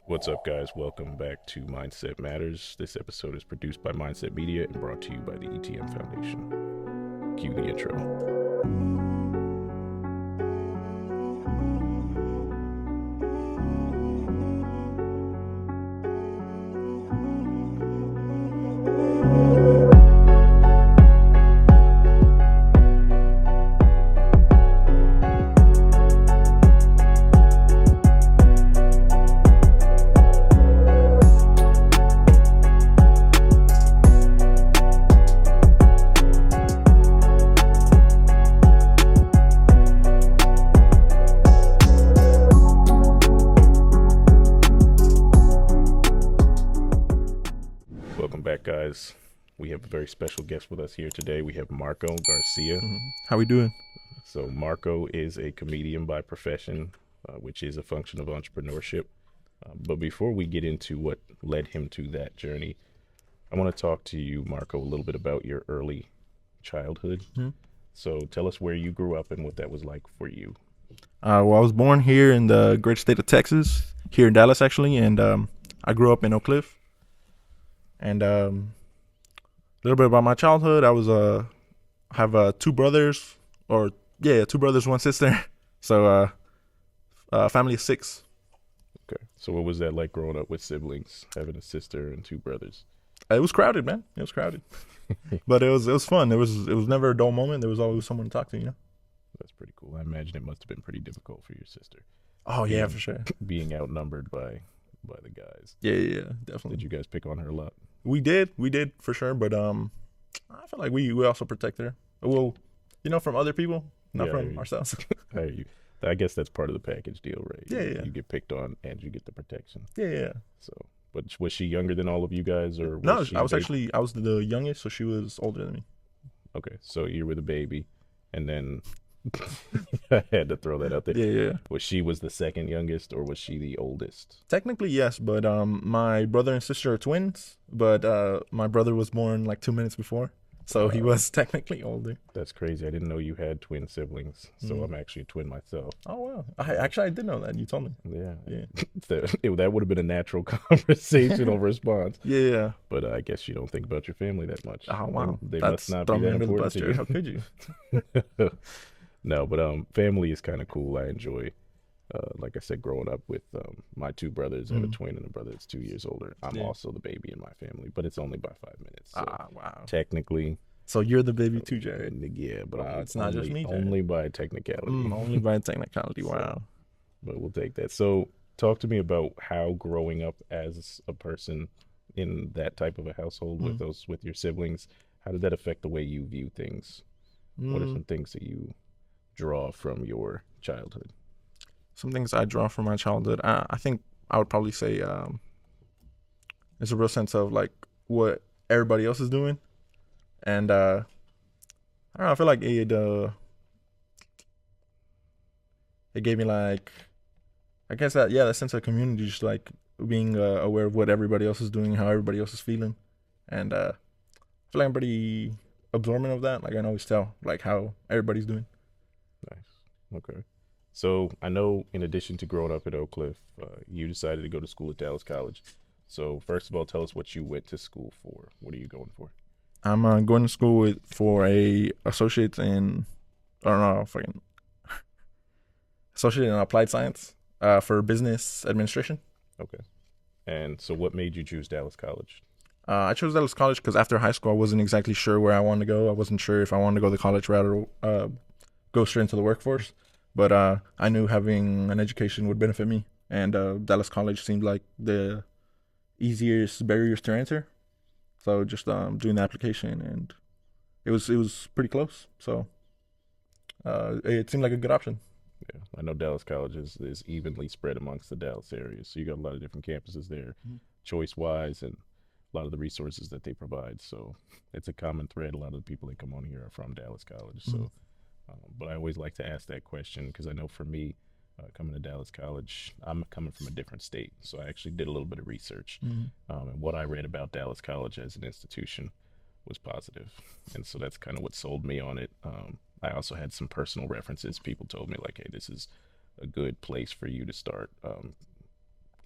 What's up, guys? Welcome back to Mindset Matters. This episode is produced by Mindset Media and brought to you by the ETMF Foundation. Cue the intro. Welcome back, guys. We have a very special guest with us here today. We have Marco Garcia. How we doing? So Marco is a comedian by profession, which is a function of entrepreneurship. But before we get into what led him to that journey, I want to talk to you, Marco, a little bit about your early childhood. So tell us where you grew up and what that was like for you. Well, I was born here in the great state of Texas, here in Dallas, actually, and I grew up in Oak Cliff. And a little bit about my childhood. I have two brothers, two brothers, one sister. So family of six. Okay. So what was that like growing up with siblings, having a sister and two brothers? It was crowded, man. It was crowded, but it was fun. It was never a dull moment. There was always someone to talk to, That's pretty cool. I imagine it must have been pretty difficult for your sister. Oh yeah, for sure. Being outnumbered by the guys. Yeah, definitely. Did you guys pick on her a lot? We did for sure. But I feel like we also protected her. Well, from other people, not from ourselves. I guess that's part of the package deal, right? Yeah. You get picked on and you get the protection. Yeah. So, but was she younger than all of you guys, or no? I was the youngest, so she was older than me. Okay, so you were the baby, and then I had to throw that out there. Yeah. Was she the second youngest, or was she the oldest? Technically, yes, but my brother and sister are twins. But my brother was born like 2 minutes before, so he was technically older. That's crazy. I didn't know you had twin siblings, so I'm actually a twin myself. Oh wow! I did know that. You told me. Yeah. That would have been a natural conversational response. Yeah. But I guess you don't think about your family that much. Oh wow! They must not be that important to you. How could you? No, but family is kind of cool. I enjoy, like I said, growing up with my two brothers. I have a twin and a brother that's 2 years older. I'm also the baby in my family, but it's only by 5 minutes. So wow. Technically. So you're the baby too, Jared? Yeah, but it's not just me, Jared. Only by technicality. Only by technicality, wow. But we'll take that. So talk to me about how growing up as a person in that type of a household with your siblings, how did that affect the way you view things? What are some things that you draw from your childhood? Some things I draw from my childhood, I think I would probably say there's a real sense of like what everybody else is doing, and I don't know, I feel like it gave me like, I guess that sense of community, just like being aware of what everybody else is doing, how everybody else is feeling, and I feel like I'm pretty absorbent of that. Like I can always tell like how everybody's doing. Nice. Okay. So I know in addition to growing up at Oak Cliff, you decided to go to school at Dallas College. So first of all, tell us what you went to school for. What are you going for? I'm going to school for a associate in applied science for business administration. Okay. And so what made you choose Dallas College? I chose Dallas College because after high school, I wasn't exactly sure where I wanted to go. I wasn't sure if I wanted to go the college route or go straight into the workforce. But I knew having an education would benefit me, and Dallas College seemed like the easiest barriers to enter. So just doing the application, and it was pretty close. So it seemed like a good option. Yeah, I know Dallas College is evenly spread amongst the Dallas area, so you got a lot of different campuses there, choice-wise, and a lot of the resources that they provide. So it's a common thread. A lot of the people that come on here are from Dallas College. So. But I always like to ask that question because I know for me, coming to Dallas College, I'm coming from a different state. So I actually did a little bit of research. And what I read about Dallas College as an institution was positive. And so that's kind of what sold me on it. I also had some personal references. People told me like, hey, this is a good place for you to start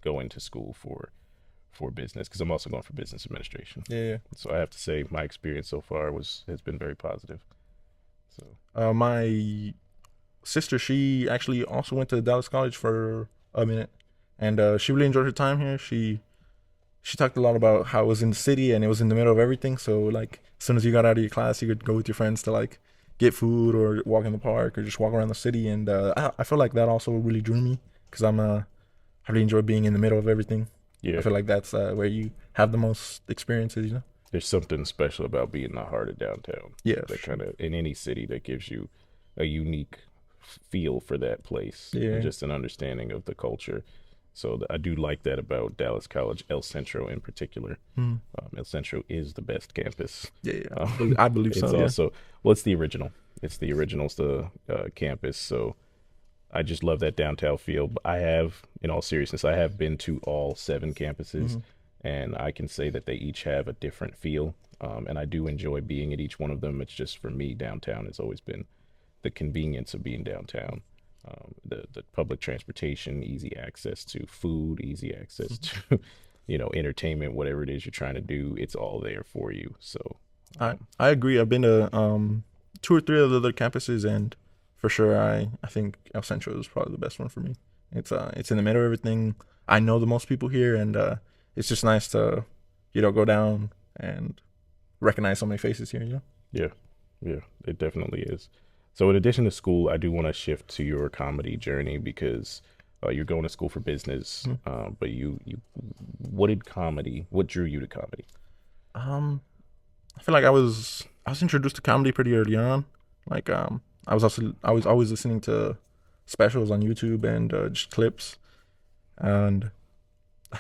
going to school for business, because I'm also going for business administration. Yeah. So I have to say my experience so far has been very positive. So My sister, she actually also went to Dallas College for a minute, and she really enjoyed her time here. She talked a lot about how it was in the city and it was in the middle of everything. So like as soon as you got out of your class, you could go with your friends to like get food or walk in the park or just walk around the city. And I feel like that also really drew me because I really enjoy being in the middle of everything. yeah, I feel like that's where you have the most experiences, you know? there's something special about being in the heart of downtown. Yeah. That kind of, in any city, that gives you a unique feel for that place. Yeah. And just an understanding of the culture. So I do like that about Dallas College, El Centro in particular. El Centro is the best campus. Yeah. I believe so. It's Yeah. also, well, it's the original. It's the campus. So I just love that downtown feel. But I have, in all seriousness, I have been to all 7 campuses, and I can say that they each have a different feel. And I do enjoy being at each one of them. It's just, for me, downtown has always been the convenience of being downtown. The public transportation, easy access to food, easy access to, entertainment, whatever it is you're trying to do, it's all there for you. So I agree. I've been to 2 or 3 of the other campuses, and for sure, I think El Centro is probably the best one for me. It's in the middle of everything. I know the most people here, and it's just nice to, go down and recognize so many faces here. yeah, it definitely is. So in addition to school, I do want to shift to your comedy journey, because you're going to school for business. But what drew you to comedy? I feel like I was introduced to comedy pretty early on. Like I was always listening to specials on YouTube and just clips. And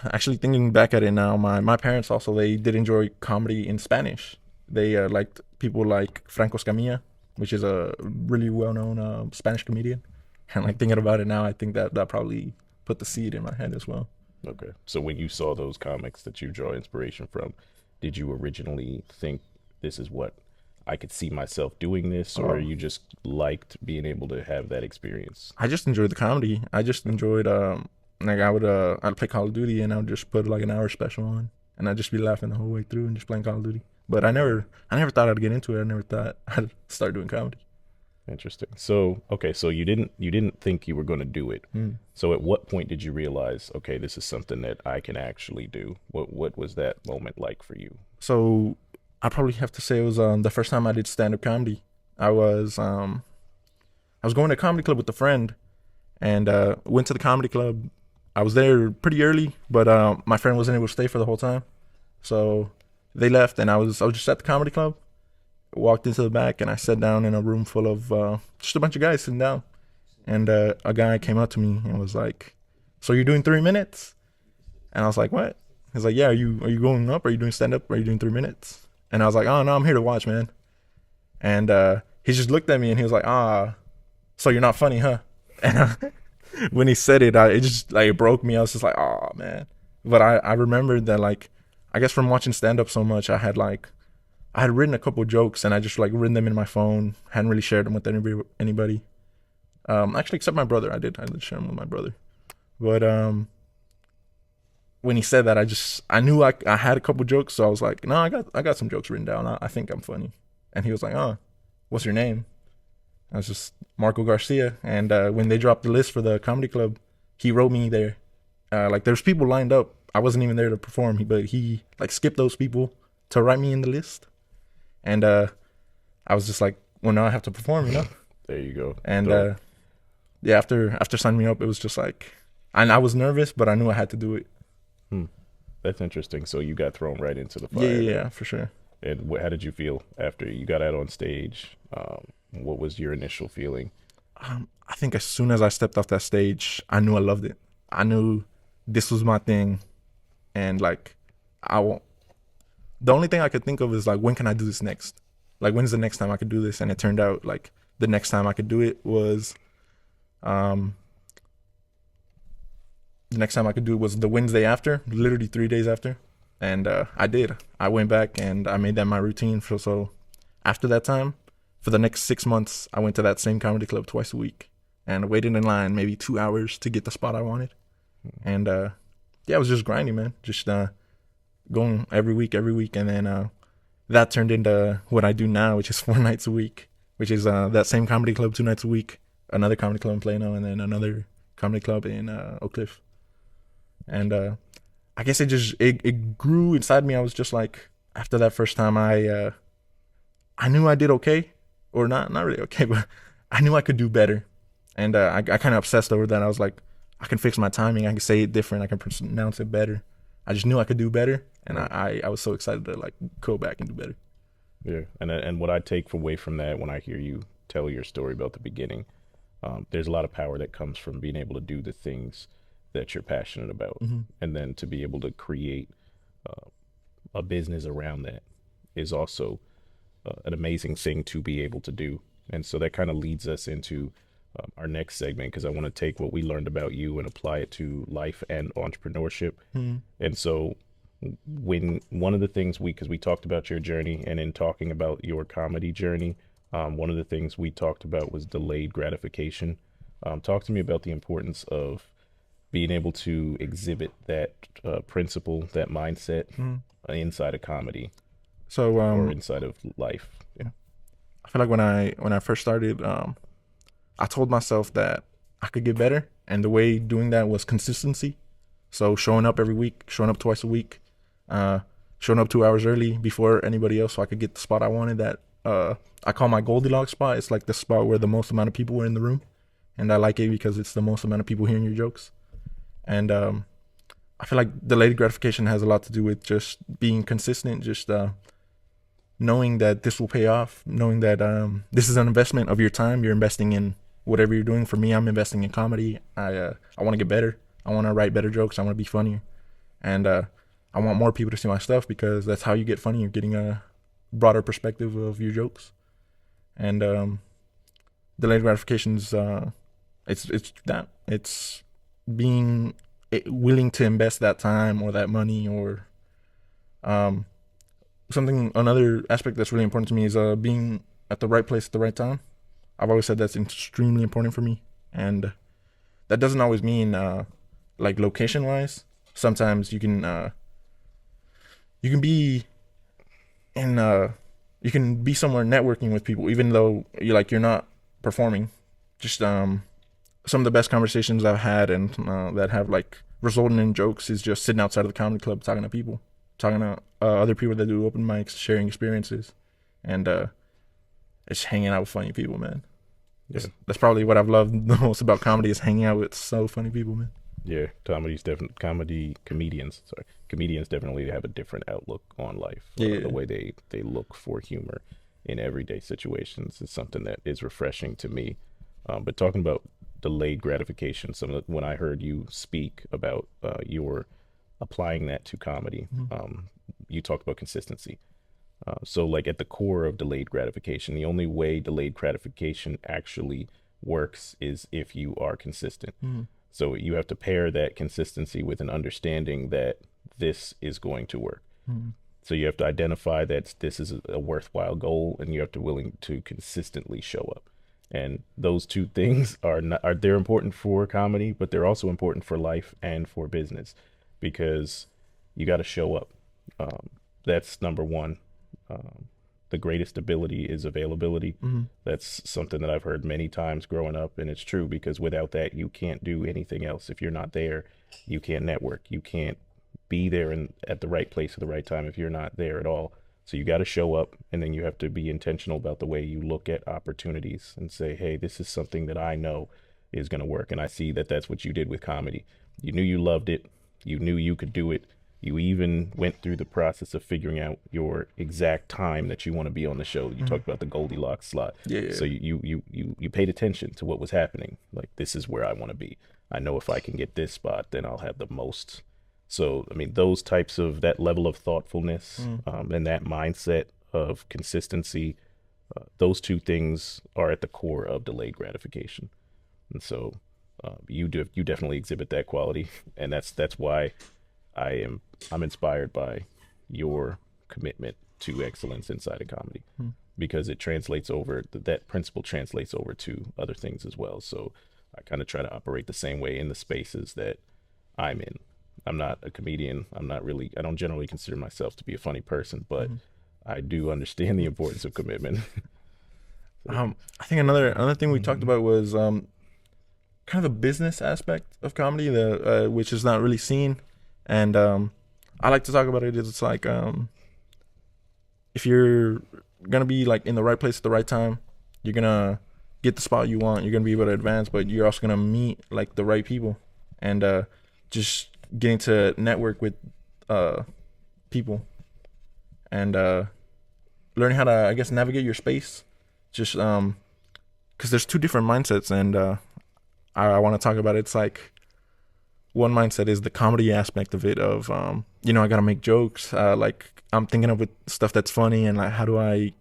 actually thinking back at it now, my parents also, they did enjoy comedy in Spanish. They liked people like Franco Escamilla, which is a really well-known Spanish comedian. And like thinking about it now, I think that probably put the seed in my head as well. Okay. So when you saw those comics that you draw inspiration from, did you originally think, this is what I could see myself doing this, or you just liked being able to have that experience? I just enjoyed the comedy. I just enjoyed like I'd play Call of Duty, and I would just put like an hour special on, and I'd just be laughing the whole way through and just playing Call of Duty. But I never thought I'd get into it. I never thought I'd start doing comedy. Interesting. So, okay, so you didn't think you were going to do it. So at what point did you realize, okay, this is something that I can actually do? What was that moment like for you? So I probably have to say it was the first time I did stand-up comedy. I was going to a comedy club with a friend, and went to the comedy club. I was there pretty early, but my friend wasn't able to stay for the whole time. So they left, and I was just at the comedy club. Walked into the back, and I sat down in a room full of just a bunch of guys sitting down. And a guy came up to me and was like, "So you're doing 3 minutes?" And I was like, "What?" He's like, "Yeah, are you going up? Are you doing stand up? Are you doing 3 minutes?" And I was like, "Oh no, I'm here to watch, man." And he just looked at me and he was like, "So you're not funny, huh?" And when he said it, it just like broke me. I was just like, "Oh man." But I remembered that, like, I guess from watching stand up so much, I had written a couple jokes, and I just like written them in my phone. Hadn't really shared them with anybody. Actually, except my brother. I did share them with my brother. But when he said that, I knew I had a couple jokes, so I was like, "No, I got some jokes written down. I think I'm funny." And he was like, "Oh, what's your name?" I was just Marco Garcia. And when they dropped the list for the comedy club, he wrote me there. Like there's people lined up. I wasn't even there to perform, but he like skipped those people to write me in the list. And I was just like, well, now I have to perform, There you go. And yeah, after signing me up, it was just like, and I was nervous, but I knew I had to do it. That's interesting. So you got thrown right into the fire. Yeah, for sure. And how did you feel after you got out on stage? What was your initial feeling? I think as soon as I stepped off that stage, I knew I loved it. I knew this was my thing, and like the only thing I could think of is like, when can I do this next? Like, when's the next time I could do this? And it turned out like the next time I could do it was, the next time I could do it was the Wednesday after, literally 3 days after. And I did. I went back and I made that my routine. So after that time, for the next 6 months, I went to that same comedy club twice a week and waited in line maybe 2 hours to get the spot I wanted. And yeah, it was just grinding, man. Just going every week, and then that turned into what I do now, which is 4 nights a week, which is that same comedy club 2 nights a week, another comedy club in Plano, and then another comedy club in Oak Cliff. And I guess it grew inside me. I was just like, after that first time, I knew I did okay, or not really okay, but I knew I could do better. And I kind of obsessed over that. I was like, I can fix my timing. I can say it different. I can pronounce it better. I just knew I could do better, and I was so excited to like go back and do better. Yeah, and what I take away from that when I hear you tell your story about the beginning, there's a lot of power that comes from being able to do the things that you're passionate about, and then to be able to create a business around that is also an amazing thing to be able to do. And so that kind of leads us into our next segment, because I want to take what we learned about you and apply it to life and entrepreneurship. And so when one of the things because we talked about your journey, and in talking about your comedy journey, one of the things we talked about was delayed gratification. Talk to me about the importance of being able to exhibit that principle, that mindset inside of comedy, So or inside of life. Yeah. I feel like when I first started, I told myself that I could get better, and the way doing that was consistency. So showing up every week, showing up twice a week, showing up 2 hours early before anybody else, so I could get the spot I wanted. That I call my Goldilocks spot. It's like the spot where the most amount of people were in the room, and I like it because it's the most amount of people hearing your jokes. And I feel like delayed gratification has a lot to do with just being consistent, just knowing that this will pay off, knowing that this is an investment of your time. You're investing in whatever you're doing. For me, I'm investing in comedy. I want to get better. I want to write better jokes. I want to be funnier. And I want more people to see my stuff, because that's how you get funny. You're getting a broader perspective of your jokes. And delayed gratification is it's being willing to invest that time or that money, or another aspect that's really important to me is being at the right place at the right time. I've always said that's extremely important for me, and that doesn't always mean like location wise. Sometimes you can be in you can be somewhere networking with people, even though you're not performing. Just some of the best conversations I've had and that have like resulted in jokes is just sitting outside of the comedy club talking to people, talking to other people that do open mics, sharing experiences, and it's hanging out with funny people, man. Yeah. That's probably what I've loved the most about comedy, is hanging out with so funny people, man. Yeah, comedians definitely have a different outlook on life. The way they look for humor in everyday situations is something that is refreshing to me. But talking about delayed gratification, when I heard you speak about your applying that to comedy, you talked about consistency. So like at the core of delayed gratification, the only way delayed gratification actually works is if you are consistent. So you have to pair that consistency with an understanding that this is going to work. So you have to identify that this is a worthwhile goal, and you have to willing to consistently show up. And those two things they're important for comedy, but they're also important for life and for business, because you got to show up. That's number one. The greatest ability is availability. That's something that I've heard many times growing up, and it's true, because without that, you can't do anything else. If you're not there, you can't network. You can't be there and at the right place at the right time if you're not there at all. So you got to show up, and then you have to be intentional about the way you look at opportunities and say, hey, this is something that I know is going to work. And I see that that's what you did with comedy. You knew you loved it. You knew you could do it. You even went through the process of figuring out your exact time that you want to be on the show. You talked about the Goldilocks slot. Yeah. So you paid attention to what was happening. Like, this is where I want to be. I know if I can get this spot, then I'll have the most. So, I mean, those types of, that level of thoughtfulness and that mindset of consistency, those two things are at the core of delayed gratification. And so you definitely exhibit that quality. And that's why I'm inspired by your commitment to excellence inside of comedy, because it translates over, that principle translates over to other things as well. So I kind of try to operate the same way in the spaces that I'm in. I'm not a comedian. I don't generally consider myself to be a funny person, but I do understand the importance of commitment. I think another thing we talked about was kind of the business aspect of comedy, the which is not really seen, and I like to talk about it. It's like if you're gonna be like in the right place at the right time, you're gonna get the spot you want. You're gonna be able to advance, but you're also gonna meet like the right people, and just getting to network with people, and learning how to, I guess, navigate your space. Just because there's two different mindsets, and I want to talk about it. It's like one mindset is the comedy aspect of it, of I gotta make jokes, like I'm thinking of stuff that's funny, and like how do I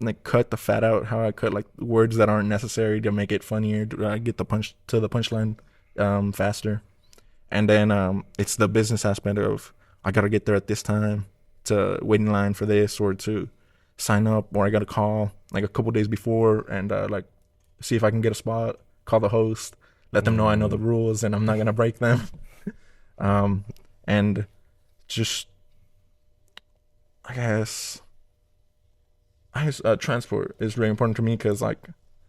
like cut the fat out, how I cut like words that aren't necessary to make it funnier, to get the punchline faster. And then it's the business aspect of I gotta get there at this time to wait in line for this, or to sign up, or I gotta call like a couple days before and like see if I can get a spot, call the host, let them know I know the rules and I'm not gonna break them. And just I guess transport is really important to me, because like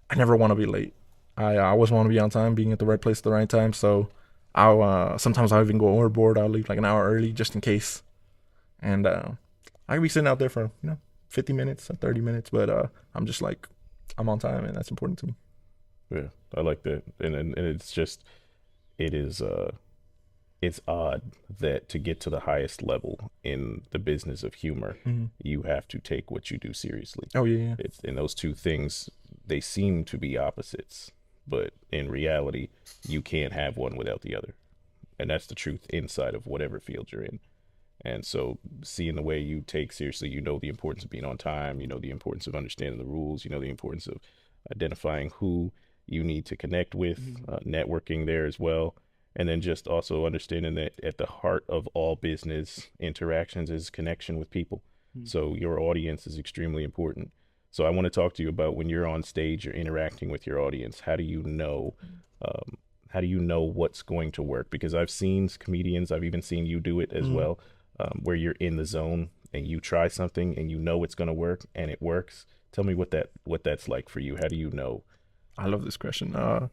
I never want to be late. I always want to be on time, being at the right place at the right time. So I'll sometimes I'll even go overboard. I'll leave like an hour early just in case, and I'll be sitting out there for 50 minutes or 30 minutes, but I'm just like, I'm on time, and that's important to me. Yeah, I like that, and it's just, it is it's odd that to get to the highest level in the business of humor, you have to take what you do seriously. Oh yeah. It's, and those two things, they seem to be opposites, but in reality, you can't have one without the other, and that's the truth inside of whatever field you're in. And so seeing the way you take seriously, the importance of being on time, the importance of understanding the rules, the importance of identifying who you need to connect with, networking there as well. And then just also understanding that at the heart of all business interactions is connection with people. So your audience is extremely important. So I want to talk to you about when you're on stage, you're interacting with your audience. How do you know what's going to work? Because I've seen comedians, I've even seen you do it as well, where you're in the zone and you try something and it's going to work and it works. Tell me what that's like for you. How do you know? I love this question. A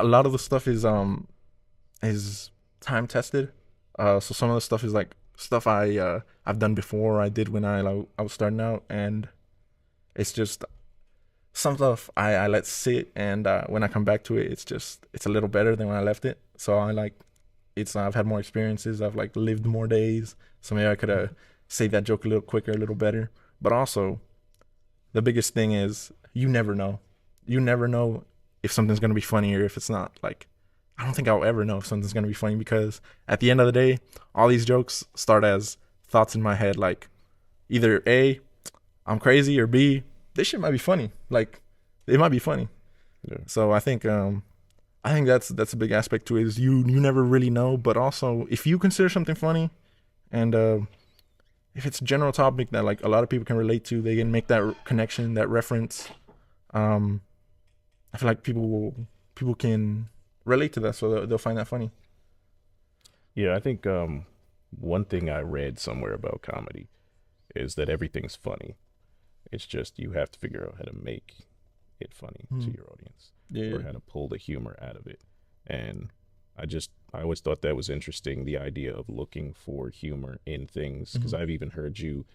lot of the stuff is time tested. So some of the stuff is like stuff I've done before. I did when I was starting out, and it's just some stuff I let sit, and when I come back to it, it's a little better than when I left it. So I've had more experiences. I've like lived more days. So maybe I could have saved that joke a little quicker, a little better. But also, the biggest thing is you never know. You never know if something's gonna be funny or if it's not. Like, I don't think I'll ever know if something's gonna be funny, because at the end of the day, all these jokes start as thoughts in my head. Like, either A, I'm crazy, or B, this shit might be funny. Like, it might be funny. Yeah. So I think that's a big aspect to it, is you never really know. But also, if you consider something funny, and if it's a general topic that like a lot of people can relate to, they can make that connection, that reference. I feel like people can relate to that, so they'll find that funny. Yeah, I think one thing I read somewhere about comedy is that everything's funny. It's just you have to figure out how to make it funny to your audience, or how to pull the humor out of it. And I always thought that was interesting, the idea of looking for humor in things, because I've even heard you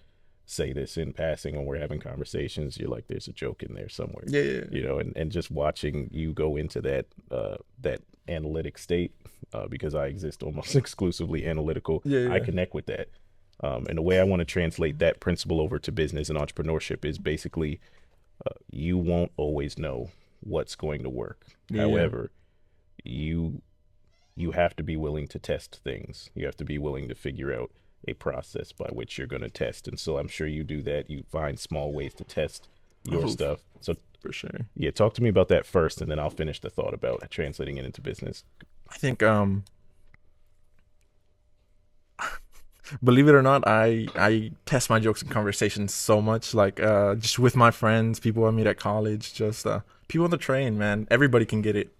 say this in passing when we're having conversations. You're like, there's a joke in there somewhere. And just watching you go into that analytic state, because I exist almost exclusively analytical. I connect with that. And the way I want to translate that principle over to business and entrepreneurship is basically, you won't always know what's going to work. However, you have to be willing to test things. You have to be willing to figure out a process by which you're going to test. And so I'm sure you do that. You find small ways to test your stuff. So for sure. Yeah, talk to me about that first, and then I'll finish the thought about translating it into business. I think believe it or not, I test my jokes in conversations so much, like just with my friends, people I meet at college, just people on the train, man. Everybody can get it.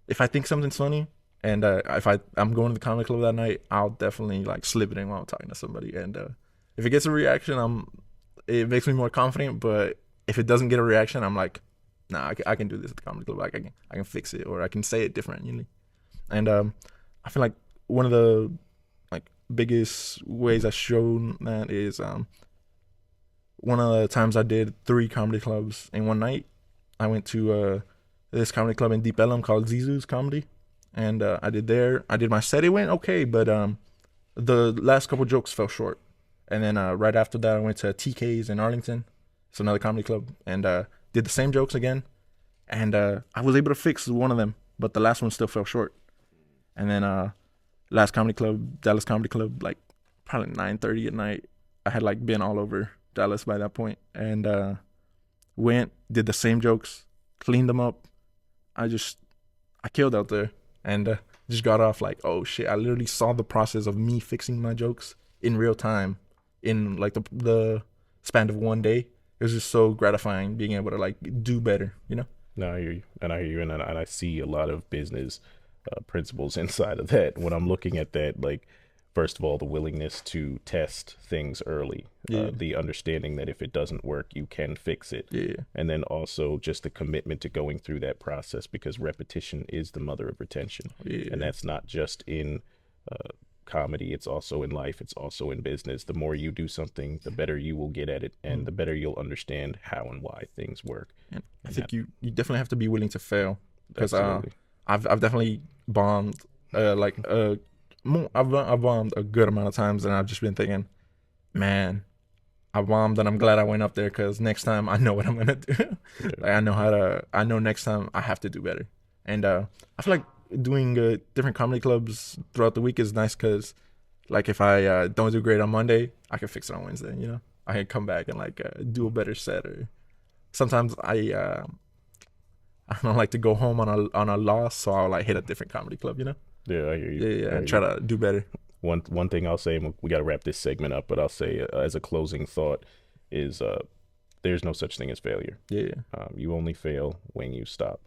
If I think something's funny, And if I'm going to the comedy club that night, I'll definitely like slip it in while I'm talking to somebody. And if it gets a reaction, it makes me more confident. But if it doesn't get a reaction, I'm like, nah, I can do this at the comedy club. Like I can fix it, or I can say it different. And I feel like one of the like biggest ways I've shown that is one of the times I did 3 comedy clubs in one night. I went to this comedy club in Deep Ellum called Zizou's Comedy, and I did my set. It went okay, but the last couple jokes fell short. And then right after that, I went to TK's in Arlington. It's another comedy club, and did the same jokes again. And I was able to fix one of them, but the last one still fell short. And then last comedy club, Dallas Comedy Club, like probably 9:30 at night. I had like been all over Dallas by that point, and went, did the same jokes, cleaned them up. I killed out there, and just got off like, oh shit! I literally saw the process of me fixing my jokes in real time, in like the span of one day. It was just so gratifying being able to like do better, No, I hear you, and I see a lot of business principles inside of that. When I'm looking at that, like, first of all, the willingness to test things early, Yeah. the understanding that if it doesn't work, you can fix it, Yeah. and then also just the commitment to going through that process, because repetition is the mother of retention, Yeah. and that's not just in comedy, it's also in life, it's also in business. The more you do something, the better you will get at it, and the better you'll understand how and why things work. And I And think you definitely have to be willing to fail, because Absolutely. I've definitely bombed I've bombed a good amount of times, and I've just been thinking, man, I bombed, and I'm glad I went up there, because next time I know what I'm gonna do. Like I know next time I have to do better. And I feel like doing different comedy clubs throughout the week is nice, because like if I don't do great on Monday, I can fix it on Wednesday. I can come back and like do a better set. Or sometimes I don't like to go home on a loss, so I'll like hit a different comedy club. Yeah, I hear you. Yeah, I hear and try you. to do better. One thing I'll say, and we got to wrap this segment up, but I'll say as a closing thought is there's no such thing as failure. Yeah, You only fail when you stop.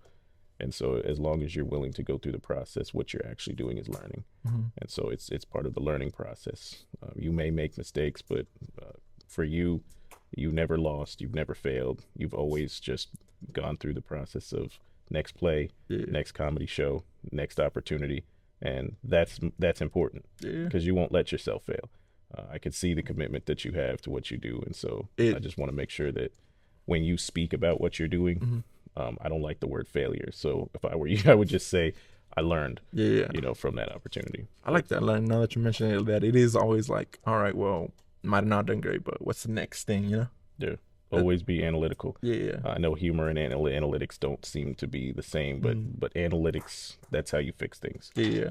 And so as long as you're willing to go through the process, what you're actually doing is learning. mm-hmm. And so it's part of the learning process. You may make mistakes, but for you, you never lost, you've never failed. You've always just gone through the process of next play, Yeah, next comedy show, next opportunity. And that's important, yeah. because you won't let yourself fail. I can see the commitment that you have to what you do, and so I just want to make sure that when you speak about what you're doing, Mm-hmm. I don't like the word failure. So if I were you, I would just say I learned, Yeah, from that opportunity. I like that. Like, now that you mentioned it, that it is always like, all right, well, might have not done great, but what's the next thing? Yeah, always be analytical. Yeah, I know humor and analytics don't seem to be the same, but analytics, that's how you fix things. yeah,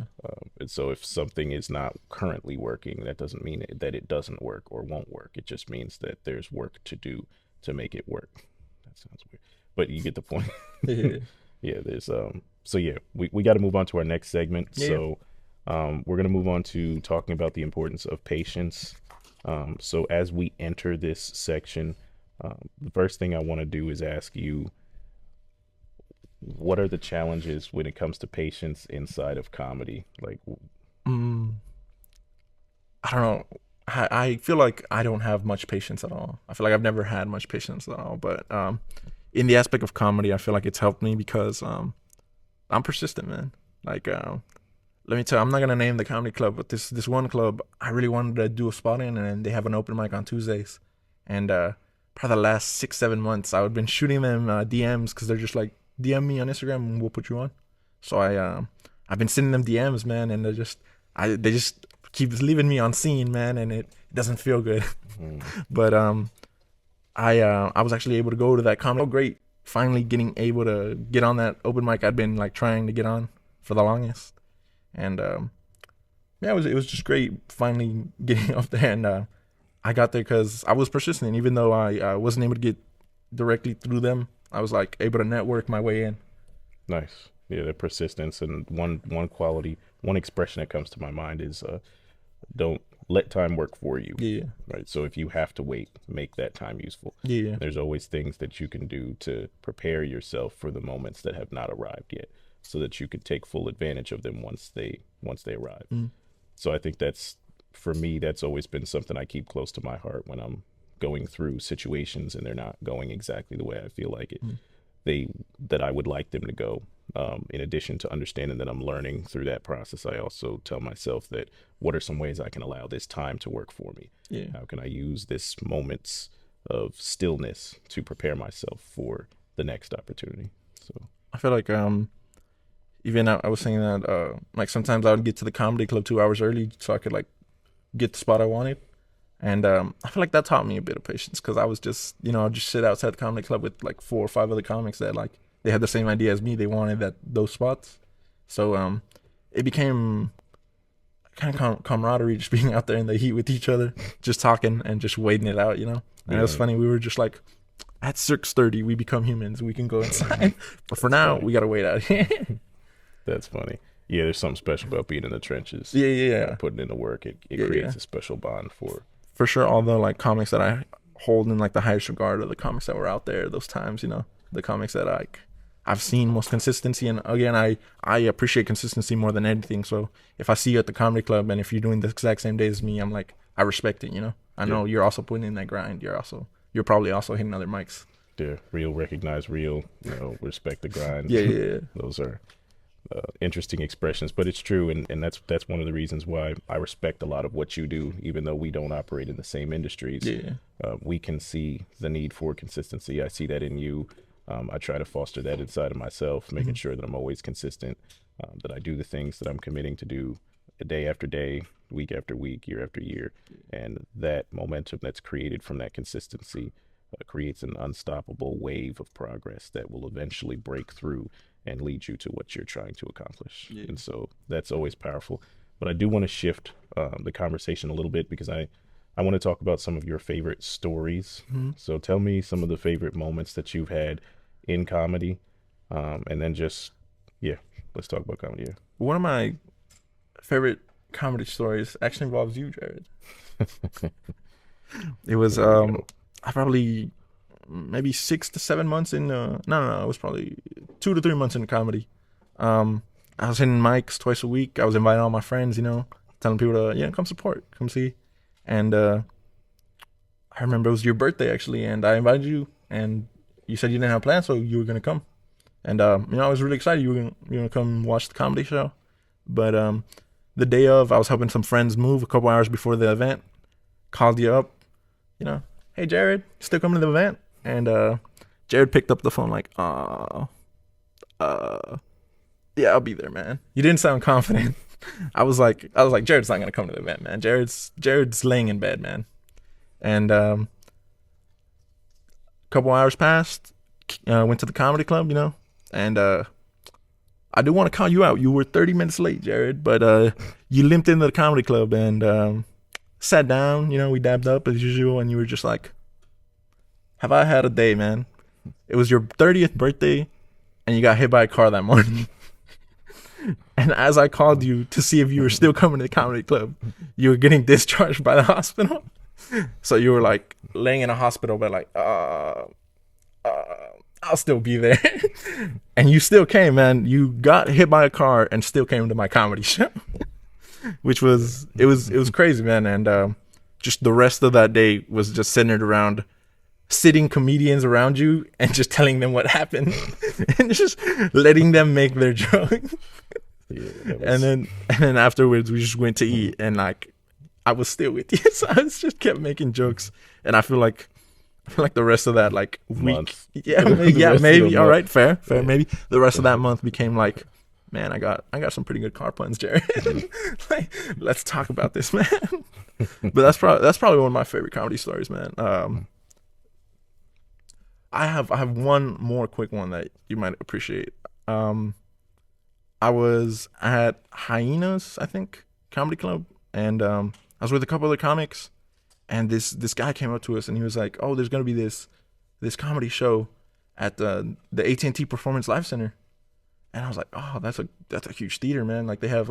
And so if something is not currently working, that doesn't mean that it doesn't work or won't work. It just means that there's work to do to make it work. That sounds weird, but you get the point. yeah. Yeah, there's so yeah, we got to move on to our next segment. Yeah. So we're going to move on to talking about the importance of patience. So as we enter this section, the first thing I want to do is ask you, what are the challenges when it comes to patience inside of comedy? Like, Mm, I don't know. I feel like I don't have much patience at all. I feel like I've never had much patience at all. But in the aspect of comedy, I feel like it's helped me, because I'm persistent, man. Like, let me tell you, I'm not gonna name the comedy club, but this one club I really wanted to do a spot in, and they have an open mic on Tuesdays. And probably the last 6-7 months, I've been shooting them DMs, because they're just like, DM me on Instagram and we'll put you on. So I've been sending them DMs, man, and they just keep leaving me on scene, man, and it doesn't feel good. But I was actually able to go to that comedy. Oh, great! Finally getting able to get on that open mic I'd been like trying to get on for the longest. And yeah, it was just great finally getting up there. And I got there because I was persistent, even though I wasn't able to get directly through them. I was like able to network my way in. nice. Yeah, the persistence, and one quality, one expression that comes to my mind is don't let time work for you. Yeah, Right. So if you have to wait, make that time useful. yeah, There's always things that you can do to prepare yourself for the moments that have not arrived yet. so that you could take full advantage of them once they arrive. Mm. So I think that's, for me, that's always been something I keep close to my heart when I'm going through situations and they're not going exactly the way I feel like it. That I would like them to go. In addition to understanding that I'm learning through that process, I also tell myself that what are some ways I can allow this time to work for me? Yeah. How can I use this moments of stillness to prepare myself for the next opportunity? So I feel like even I was saying that like sometimes I would get to the comedy club 2 hours early so I could like get the spot I wanted. And I feel like that taught me a bit of patience because I was just, I'd just sit outside the comedy club with like 4 or 5 other comics that like they had the same idea as me. They wanted those spots. So it became kind of camaraderie, just being out there in the heat with each other, just talking and just waiting it out, And it was funny. We were just like, at 6:30, we become humans. We can go inside. But for now, we got to wait out here. That's funny. Yeah, there's something special about being in the trenches. Yeah. Putting in the work. It creates a special bond For sure, all the like comics that I hold in like the highest regard are the comics that were out there those times, the comics that I've seen most consistency. And again, I appreciate consistency more than anything. So if I see you at the comedy club and if you're doing the exact same day as me, I'm like, I respect it, I know you're also putting in that grind. You're probably also hitting other mics. Yeah, real, recognize real, respect the grind. Yeah. Those are interesting expressions, but it's true, and that's one of the reasons why I respect a lot of what you do, even though we don't operate in the same industries. We can see the need for consistency. I see that in you. I try to foster that inside of myself, making sure that I'm always consistent, that I do the things that I'm committing to do day after day, week after week, year after year, and that momentum that's created from that consistency creates an unstoppable wave of progress that will eventually break through and lead you to what you're trying to accomplish. And so that's always powerful. But I do want to shift the conversation a little bit because I want to talk about some of your favorite stories. So tell me some of the favorite moments that you've had in comedy, and then just, let's talk about comedy. Yeah. One of my favorite comedy stories actually involves you, Jared. It was I probably maybe 6 to 7 months in no, it was probably 2 to 3 months in comedy. I was hitting mics twice a week. I was inviting all my friends, telling people to come support, come see. And I remember it was your birthday actually, and I invited you, and you said you didn't have plans, so you were gonna come. And I was really excited you were gonna come watch the comedy show. But the day of, I was helping some friends move a couple hours before the event. Called you up, hey Jared, still coming to the event? And Jared picked up the phone like, yeah, I'll be there, man. You didn't sound confident. I was like, Jared's not gonna come to the event, man. Jared's laying in bed, man. And a couple hours passed. Went to the comedy club, and I do want to call you out. You were 30 minutes late, Jared, but you limped into the comedy club and sat down. We dabbed up as usual, and you were just like, have I had a day, man? It was your 30th birthday, and you got hit by a car that morning. And as I called you to see if you were still coming to the comedy club, you were getting discharged by the hospital. So you were like laying in a hospital, but like, I'll still be there. And you still came, man. You got hit by a car and still came to my comedy show. Which was, it was crazy, man. And just the rest of that day was just centered around sitting comedians around you and just telling them what happened and just letting them make their joke. And then afterwards we just went to eat, and like I was still with you, so I just kept making jokes. And I feel like the rest of that like week, maybe all right, fair, maybe the rest of that month became like, man, I got some pretty good car puns, Jared. Like, let's talk about this, man. But that's probably one of my favorite comedy stories, man. I have one more quick one that you might appreciate. I was at Hyenas, I think, comedy club, and I was with a couple other comics, and this guy came up to us and he was like, "Oh, there's gonna be this comedy show at the AT&T Performance Live Center," and I was like, "Oh, that's a huge theater, man. Like they have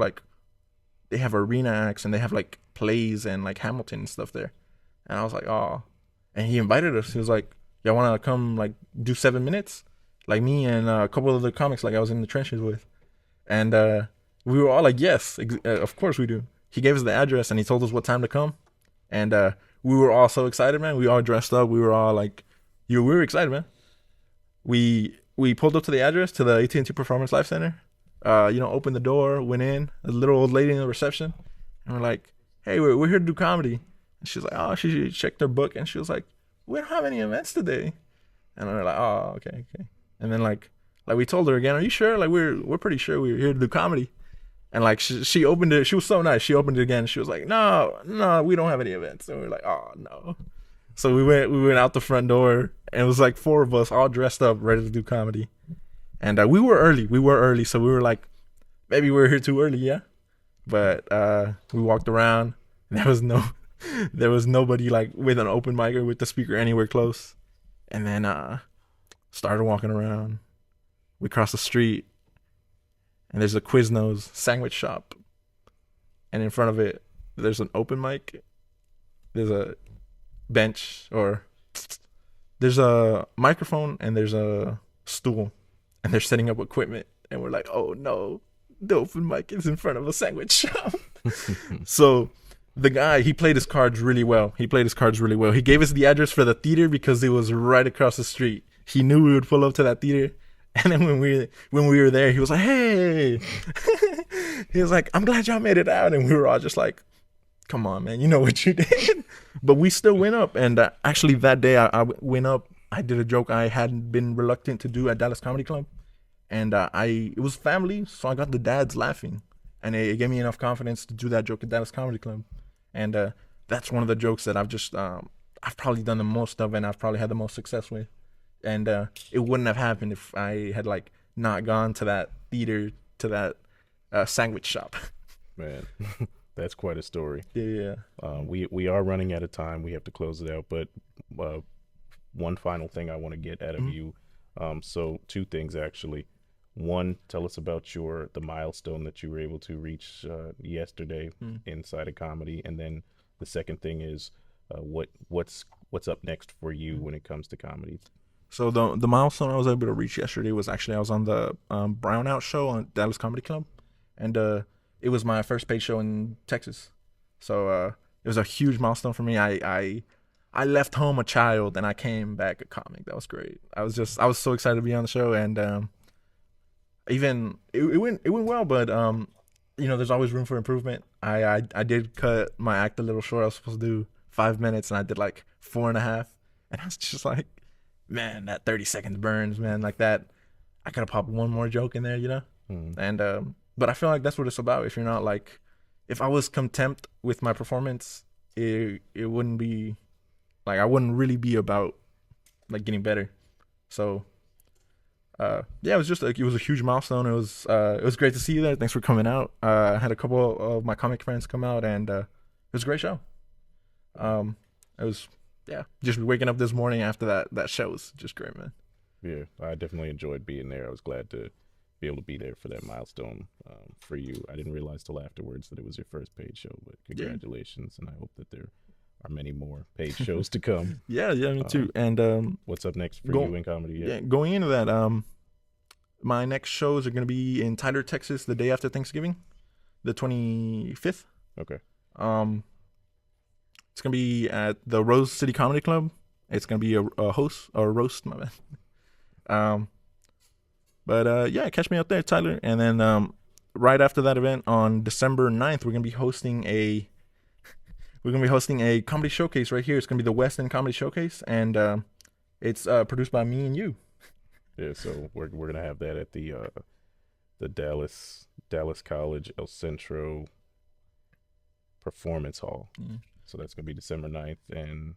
arena acts and they have like plays and like Hamilton and stuff there," and I was like, "Oh," and he invited us. He was like, "Y'all want to come like do 7 minutes?" Like me and a couple of the comics like I was in the trenches with. And we were all like, yes, of course we do. He gave us the address and he told us what time to come. And we were all so excited, man. We all dressed up. We were all like, we were excited, man. We pulled up to the address, to the AT&T Performance Life Center. Opened the door, went in. A little old lady in the reception. And we're like, hey, we're here to do comedy. And she was like, oh, she checked her book. And she was like, we don't have any events today. And we're like, oh, okay. And then like we told her again, are you sure? Like we're pretty sure we're here to do comedy. And like she opened it. She was so nice. She opened it again. She was like, no, we don't have any events. And we're like, oh no. So we went out the front door, and it was like 4 of us all dressed up, ready to do comedy. And we were early. So we were like, maybe we're here too early, yeah. But we walked around. And there was nobody like with an open mic or with the speaker anywhere close. And then started walking around. We crossed the street, and there's a Quiznos sandwich shop. And in front of it, there's an open mic. There's a bench, or there's a microphone, and there's a stool. And they're setting up equipment. And we're like, oh no, the open mic is in front of a sandwich shop. So the guy, he played his cards really well. He gave us the address for the theater because it was right across the street. He knew we would pull up to that theater. And then when we were there, he was like, hey. He was like, I'm glad y'all made it out. And we were all just like, come on, man, you know what you did. But we still went up. And actually that day I went up. I did a joke I hadn't been reluctant to do at Dallas Comedy Club. And it was family, so I got the dads laughing. And it gave me enough confidence to do that joke at Dallas Comedy Club. And that's one of the jokes that I've probably done the most of, and I've probably had the most success with. And it wouldn't have happened if I had like not gone to that theater, to that sandwich shop. Man, that's quite a story. Yeah. We are running out of time. We have to close it out. But one final thing I want to get out of you. So 2 things actually. One, tell us about the milestone that you were able to reach yesterday inside of comedy, and then the second thing is what's up next for you when it comes to comedy. So the milestone I was able to reach yesterday was actually I was on the Brownout show on Dallas Comedy Club, and it was my first paid show in Texas. So it was a huge milestone for me. I left home a child and I came back a comic. That was great. I was so excited to be on the show, and even it went well, but there's always room for improvement. I did cut my act a little short. I was supposed to do 5 minutes and I did like 4.5, and I was just like, man, that 30 seconds burns, man. Like that, I could have popped one more joke in there, And but I feel like that's what it's about. If I was content with my performance, it wouldn't be like, I wouldn't really be about like getting better. So it was just like, it was a huge milestone. It was great to see you there. Thanks for coming out. I had a couple of my comic friends come out, and it was a great show. It was, just waking up this morning after that show was just great, man. Yeah, I definitely enjoyed being there. I was glad to be able to be there for that milestone for you. I didn't realize till afterwards that it was your first paid show, but congratulations, and I hope that there are many more paid shows to come. Yeah, me too. And what's up next for you in comedy? Yeah, going into that, my next shows are going to be in Tyler, Texas, the day after Thanksgiving, the 25th. Okay. It's going to be at the Rose City Comedy Club. It's going to be a roast, my bad. But catch me out there, Tyler. And then right after that event on December 9th, we're going to be hosting a comedy showcase right here. It's going to be the West End Comedy Showcase, and it's produced by me and you. Yeah, so we're going to have that at the Dallas College El Centro Performance Hall. Mm. So that's going to be December 9th, and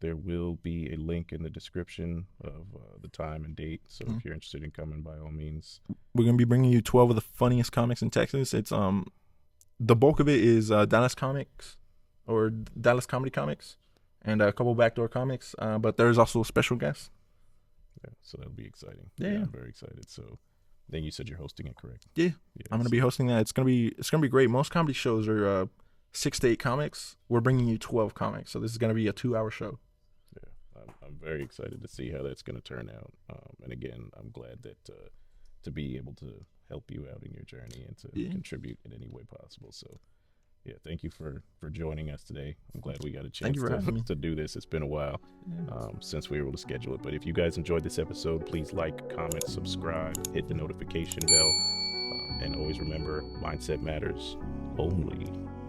there will be a link in the description of the time and date. So if you're interested in coming, by all means. We're going to be bringing you 12 of the funniest comics in Texas. It's the bulk of it is Dallas comics or Dallas comedy comics, and a couple backdoor comics. But there's also special guests. Yeah, so that'll be exciting. Yeah, I'm very excited. So then you said you're hosting it, correct? Yeah, I'm going to be hosting that. It's going to be great. Most comedy shows are 6 to 8 comics. We're bringing you 12 comics, so this is going to be a 2-hour show. Yeah, I'm very excited to see how that's going to turn out. And again, I'm glad that to be able to help you out in your journey and to Yeah. contribute in any way possible. So yeah, thank you for joining us today. I'm glad we got a Thank chance you for having me. to do this. It's been a while since we were able to schedule it. But if you guys enjoyed this episode, please like, comment, subscribe, hit the notification bell, and always remember, mindset matters only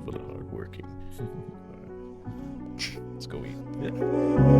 for the hardworking. Let's go eat. Yeah.